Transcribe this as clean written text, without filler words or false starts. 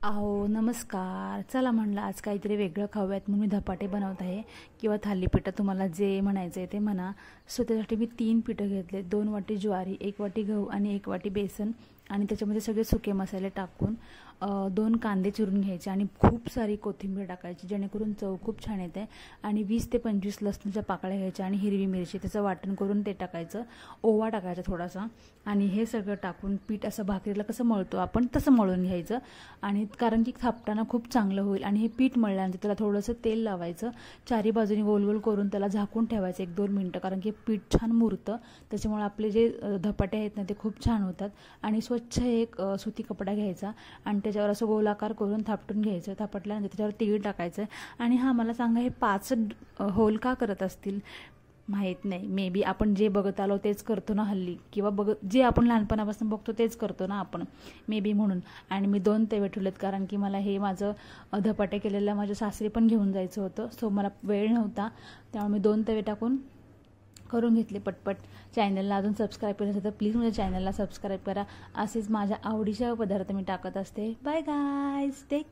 अहो नमस्कार. चला म्हणलं आज काहीतरी वेगळं खाऊयात म्हणून मी धपाटे बनवत आहे किंवा थालीपीठं, तुम्हाला जे म्हणायचं आहे ते म्हणा. सो त्यासाठी मी 3 पिठं घेतले. 2 वाटी ज्वारी, 1 वाटी गहू आणि 1 वाटी बेसन आणि त्याच्यामध्ये सगळे सुके मसाले टाकून 2 कांदे चिरून घ्यायचे आणि खूप सारी कोथिंबीर टाकायची जेणेकरून चव खूप छान येते. आणि 20 ते 25 लसणाच्या पाकळ्या घ्यायच्या आणि हिरवी मिरची त्याचं वाटण करून ते टाकायचं. ओवा टाकायचा थोडासा आणि हे सगळं टाकून पीठ असं भाकरीला कसं मळतो आपण तसं मळून घ्यायचं. आणि कारण की थापताना खूप चांगलं होईल. आणि हे पीठ मळल्यानंतर त्याला थोडंसं तेल लावायचं, चारी बाजूनी गोल गोल करून त्याला झाकून ठेवायचं 1-2 मिनटं, कारण की पीठ छान मुरतं. त्याच्यामुळे आपले जे धपाटे आहेत ना ते खूप छान होतात. आणि स्वच्छ एक सुती कपडा घ्यायचा आणि त्याच्यावर असं गोलाकार करून थापटून घ्यायचं. थापटल्यानंतर त्याच्यावर तीळ टाकायचं. आणि हां, मला सांगा हे 5 होल का करत असतील माहीत नाही. मे बी आपण जे बघत आलो तेच करतो ना हल्ली, किंवा जे आपण लहानपणापासून बघतो तेच करतो ना आपण, मे बी म्हणून. आणि मी 2 तवे ठेवलेत कारण की मला हे माझं धपाटे केलेलं माझ्या सासरी पण घेऊन जायचं होतं. सो मला वेळ नव्हता, त्यामुळे मी 2 तवे टाकून करून घेतले पटपट. चॅनलला अजून सबस्क्राईब केलं असेल तर प्लीज माझ्या चॅनलला सबस्क्राईब करा. असेच माझ्या आवडीचे पदार्थ मी टाकत असते. Bye guys, take